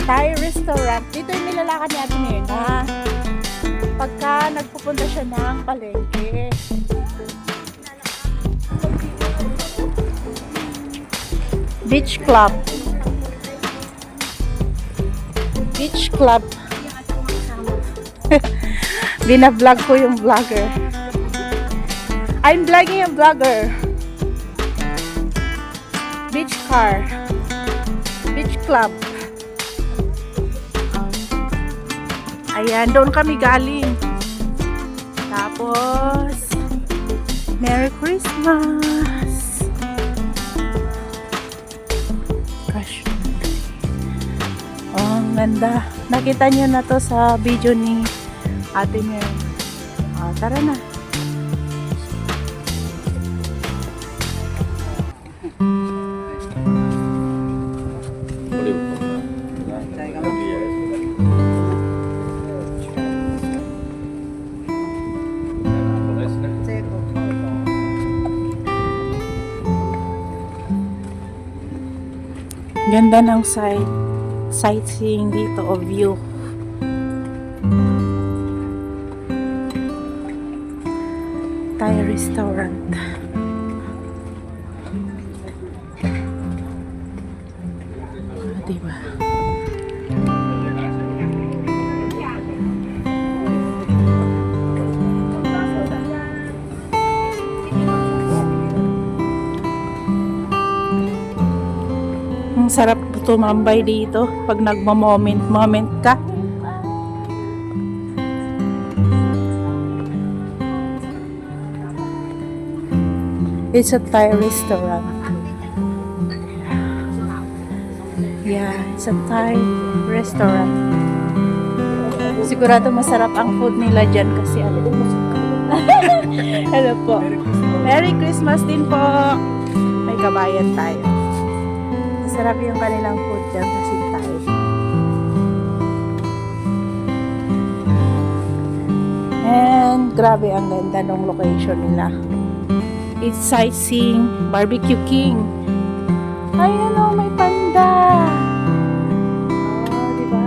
Thai restaurant. Dito yung nilalakad ni Ate Mirna. Pagka nagpupunta siya ng palengke. Beach Club. Beach Club. Bina-vlog ko yung vlogger. I'm vlogging a vlogger. Beach car. Beach Club. Ayan, doon kami galing. Tapos, Merry Christmas! Gosh. Oh, ang ganda. Nakita nyo na to sa video ni Ate Mary. Oh, tara na. Ganda ng sightseeing dito o view. Thai restaurant. Diba? Ang sarap tumambay dito pag nagmo-moment ka. It's a Thai restaurant. Yeah, it's a Thai restaurant. Sigurado masarap ang food nila dyan kasi ano. Hello po. Merry Christmas din po. May kabayan tayo. Masarap yung kanilang food dyan kasi Thai. And grabe ang ganda ng location nila. It's sightseeing, barbecue king. Ayan o, may panda. Oh, diba?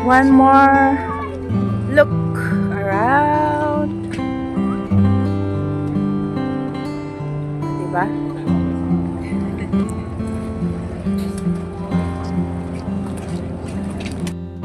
One more look around. Diba?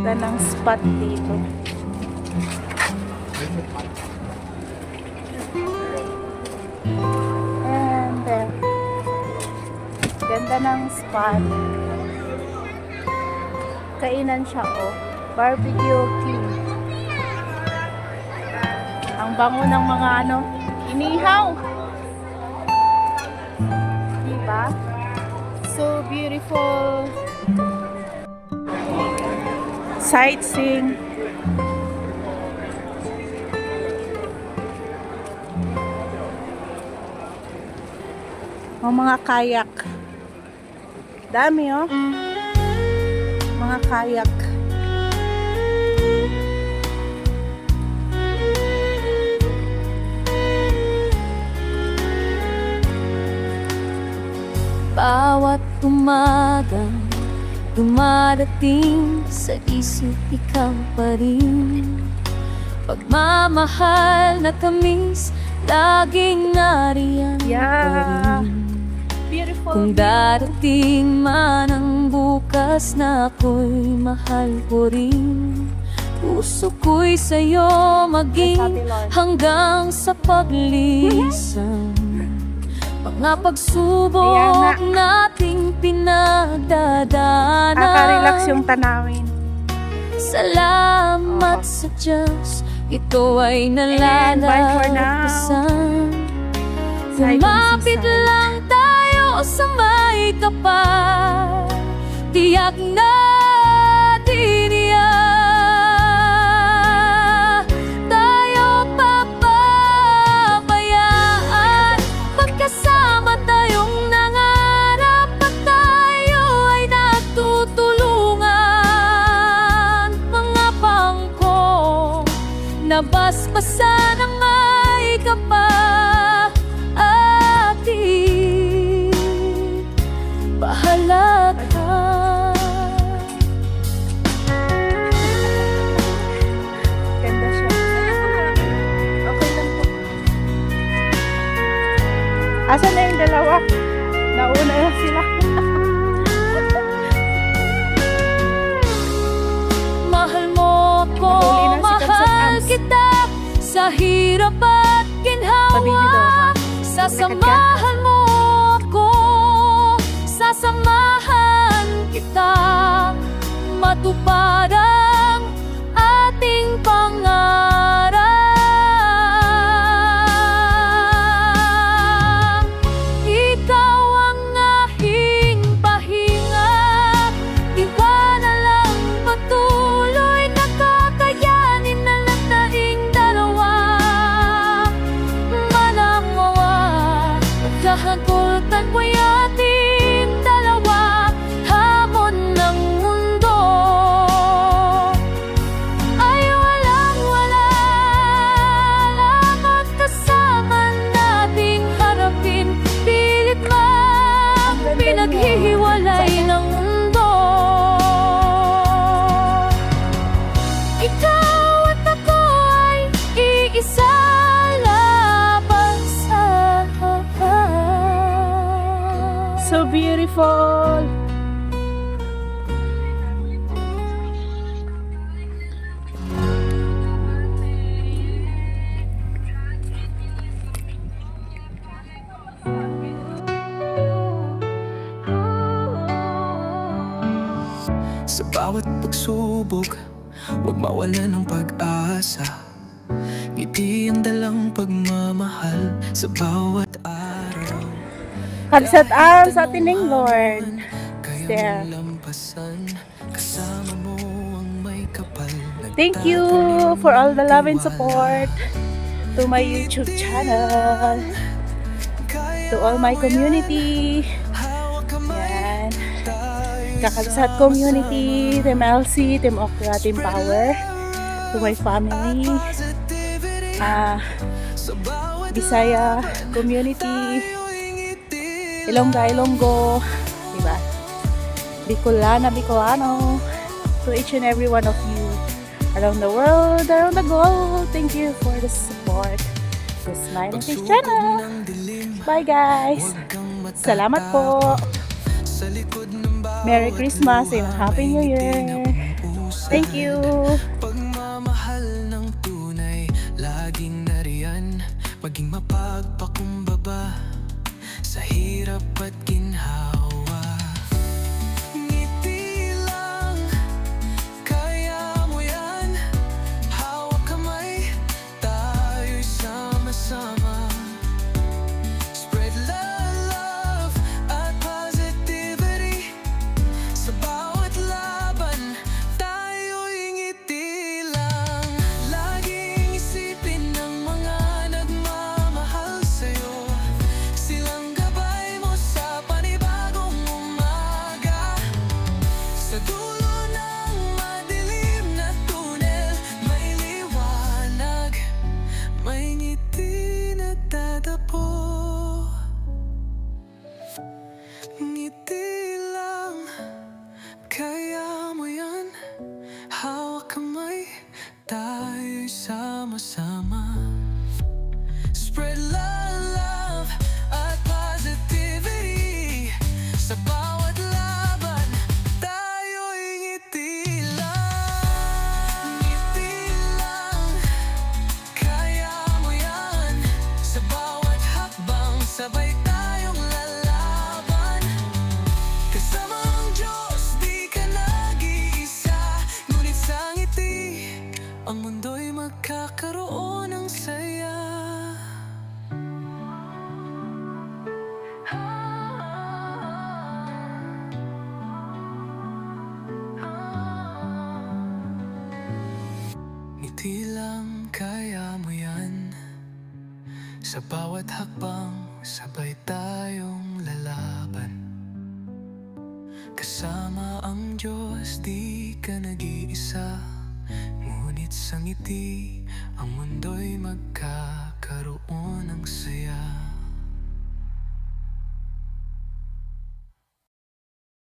Ganda ng spot dito. And there. Ganda ng spot. Kainan siya oh. Barbecue king. Ang bango ng mga ano, inihaw. Diba? So beautiful. Sightseeing. Mga kayak. Dami oh. Mga kayak. Bawat umaga dumadating sa isip ikaw pa rin. Pagmamahal na tamis laging nariyan pa rin. Beautiful. Kung darating man ang bukas na ako'y mahal ko rin. Puso ko'y sa'yo maging hanggang sa paglisan. Mga pagsubok nating pinagdadaanan. Nakaka-relax yung tanawin. Salamat sa Diyos, ito ay nalalagpasan. Lumapit lang tayo sa may kapal, tiyak natin yan. Tayo papabayaan, pagkasama tayong nangarap at tayo ay nagtutulungan. Mga bangko nabasbasan ng may ka pa aking pahalaga. Ganda siya. Okay lang po. Asan na yung dalawa? Nauna na sila. Mahal mo ako, Nahuli na si Kabsat mahal Abs. kita sa hirap at Pabili daw, ginhawa. ha? Sasamahan mo ako, sasamahan kita, matupad ang ating pangarap. Ikaw ang aking pahinga, iba na lang patuloy na kakayanin na lang naing dalawa. Manamawa, magkahagultan mo'y ating dalawa, hamon ng mundo ay walang-wala lang at kasama nating harapin, pilit mang Ang ganda pinaghihiwalay niya. ng mundo. Ikaw at ako ay iisa laban sa So beautiful. Sa bawat pagsubok, huwag mawalan ng pag-asa. Ngiti ang dalang pagmamahal sa bawat araw. Kabsat Abs sa tining Lord. Kaya There. lampasan, kasama mo ang may kapal. Thank you for all the love and support to my YouTube channel, to all my community. Yan. Kakabsat community, Team LC, Team Okra, Team Power, to my family, Bisaya community, Ilonggo, diba? Bicolano, to each and every one of you around the world, around the globe. Thank you for the support. This is my Native channel. Bye guys. Salamat po. Merry Christmas and Happy New Year. Thank you. Pagmamahal ng tunay, laging nariyan, maging mapagpakumbaba sa hirap at ginhawa. Ngiti lang, kaya mo yan, hawak kamay, tayo'y sama-sama. Spread love at positivity, sa bawat laban, tayo'y ngiti lang. Laging isipin ng mga nagmamahal sa'yo, silang gabay mo sa panibagong umaga. Sa dulo ng madilim na tunel, may liwanag, may ngiti na tatapo. Ngiti lang, kaya mo yan, hawak kamay, tayo'y sama-sama. Spread love at positivity, sa bawat laban, tayo'y ngiti lang. Ngiti lang, kaya mo yan, sa bawat hakbang, sabay tayong lalaban. Kasama ang Diyos, di ka nag-iisa, ngunit sa ngiti, ang mundo'y magkakaroon ng saya. Ngiti lang, kaya mo yan, sa bawat hakbang, sabay tayong lalaban. Kasama ang Diyos, di ka nag-iisa, ngunit sa ngiti, Ang mundo'y magkakaroon ng saya.